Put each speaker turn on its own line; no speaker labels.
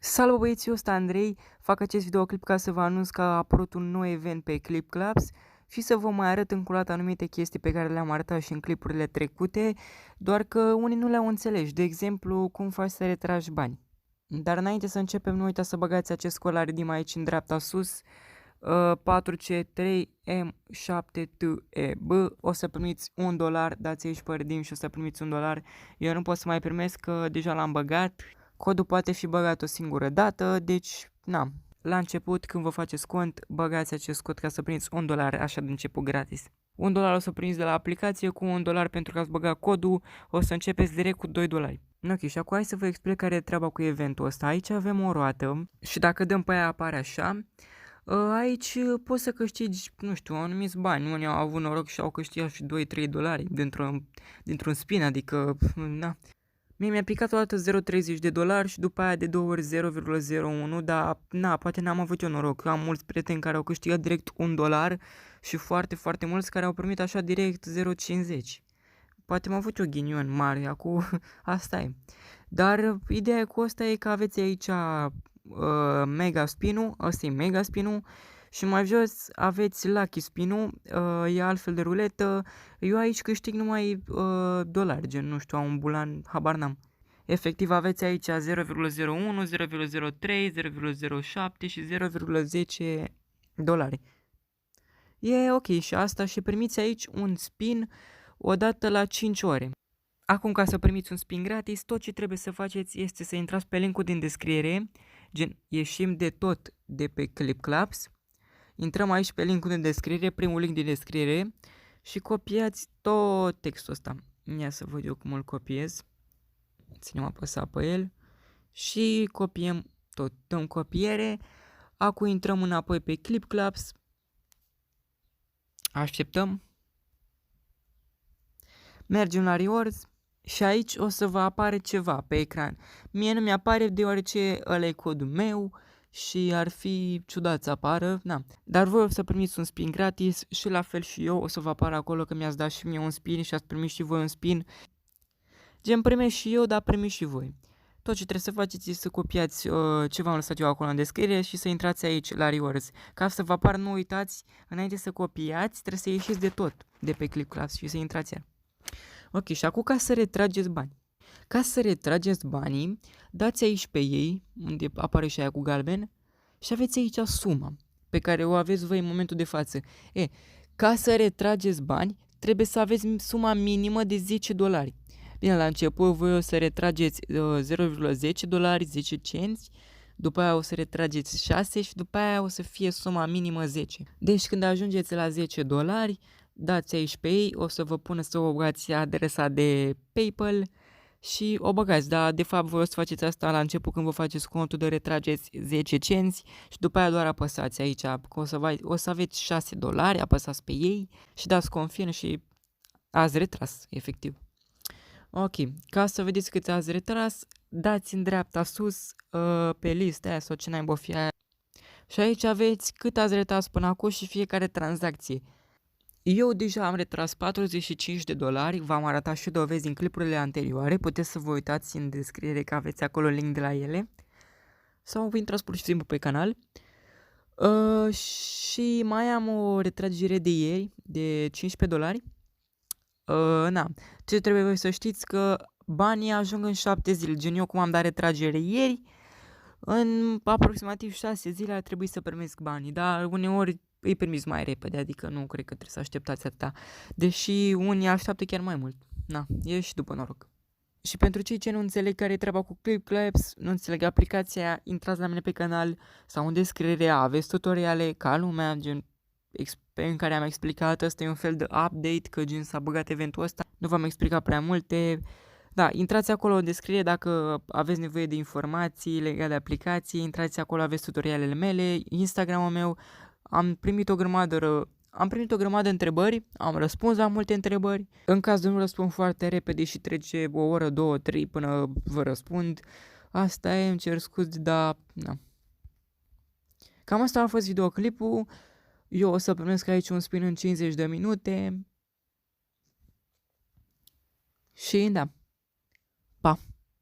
Salut băieți, eu sunt Andrei, fac acest videoclip ca să vă anunț că a apărut un nou event pe Clip Clubs și să vă mai arăt încă o dată anumite chestii pe care le-am arătat și în clipurile trecute, doar că unii nu le-au înțeles, de exemplu cum faci să retragi bani. Dar înainte să începem, nu uitați să băgați acest cod la redeem aici în dreapta sus, 4C3M7TEB, o să primiți $1, dați aici pe redeem și o să primiți $1. Eu nu pot să mai primesc că deja l-am băgat. Codul poate fi băgat o singură dată, deci, na, la început, când vă faceți cont, băgați acest cod ca să primiți $1 așa de început gratis. $1 o să primiți de la aplicație, cu $1 pentru că ați băgat codul, o să începeți direct cu $2. Ok, și acum hai să vă explic care e treaba cu eventul ăsta. Aici avem o roată și dacă dăm pe ea apare așa. Aici poți să câștigi, nu știu, anumiți bani. Unii au avut noroc și au câștigat și $2-3 dintr-un spin, adică, na. Mie mi-a picat o dată $0,30 și după aia de 2 ori 0,01, dar na, poate n-am avut eu noroc. Am mulți prieteni care au câștigat direct $1 și foarte mulți care au primit așa direct 0,50. Poate am avut eu ghinion mare, acum asta e. Dar ideea cu asta e că aveți aici Mega Spin-ul, ăsta e Mega Spin-ul. Și mai jos aveți Lucky Spin-ul, e altfel de ruletă. Eu aici câștig numai dolari, gen, nu știu, am un bulan, habar n-am. Efectiv aveți aici 0,01, 0,03, 0,07 și 0,10 dolari. E ok și asta și primiți aici un spin odată la 5 ore. Acum, ca să primiți un spin gratis, tot ce trebuie să faceți este să intrați pe linkul din descriere, gen, ieșim de tot de pe Clip Clubs. Intrăm aici pe linkul din descriere, primul link din descriere și copiați tot textul ăsta. Ia să văd eu cum îl copiez. Ținem apăsat pe el și copiem tot. Dăm copiere. Acum intrăm înapoi pe Clip Clubs. Așteptăm. Mergem la Rewards și aici o să vă apare ceva pe ecran. Mie nu mi-apare deoarece ăla e codul meu și ar fi ciudat să apară, na. Dar voi o să primiți un spin gratis și la fel și eu o să vă apară acolo că mi-ați dat și mie un spin și ați primit și voi un spin. Gen, primesc și eu, dar primiți și voi. Tot ce trebuie să faceți este să copiați ce v-am lăsat eu acolo în descriere și să intrați aici la Rewards. Ca să vă apară, nu uitați, înainte să copiați, trebuie să ieșiți de tot de pe Clip Clubs și să intrați iar. Ok, și acum ca să retrageți bani. Ca să retrageți banii, dați aici pe ei, unde apare și aia cu galben, și aveți aici suma pe care o aveți voi în momentul de față. Ca să retrageți bani, trebuie să aveți suma minimă de $10. Bine, la început voi o să retrageți 0,10 dolari, 10 cenți, după aia o să retrageți 6 și după aia o să fie suma minimă 10. Deci când ajungeți la $10, dați aici pe ei, o să vă pună să o băgați adresa de PayPal și o băgați, dar de fapt voi o să faceți asta la început când vă faceți contul de retrageți 10 cenți și după aia doar apăsați aici, o să aveți $6, apăsați pe ei și dați confirm și ați retras, efectiv. Ok, ca să vedeți cât ați retras, dați în dreapta sus pe lista aia sau ce n-ai fi aia. Și aici aveți cât ați retras până acum și fiecare tranzacție. Eu deja am retras $45, v-am arătat și dovezi în clipurile anterioare, puteți să vă uitați în descriere că aveți acolo link de la ele. Sau vă intrați pur și simplu pe canal. Și mai am o retragere de ieri de $15. Na, ce trebuie voi să știți că banii ajung în 7 zile, gen eu cum am dat retragere ieri, în aproximativ 6 zile ar trebui să primesc banii, dar uneori îi primiți mai repede, adică nu cred că trebuie să așteptați atâta, deși unii așteaptă chiar mai mult, na, e și după noroc. Și pentru cei ce nu înțeleg care e treaba cu Clip Clubs, nu înțeleg aplicația, intrați la mine pe canal sau în descriere, aveți tutoriale ca lumea, gen în care am explicat, ăsta e un fel de update, că gen s-a băgat eventul ăsta, nu v-am explicat prea multe. Da, intrați acolo în descriere dacă aveți nevoie de informații legate de aplicații, intrați acolo, aveți tutorialele mele, Instagramul meu, am primit o grămadă de întrebări, am răspuns la multe întrebări. În caz de nu răspund foarte repede și trece o oră, 2, 3 până vă răspund, asta e, îmi cer scuze, dar na. Cam asta a fost videoclipul. Eu o să primesc aici un spin în 50 de minute. Și da.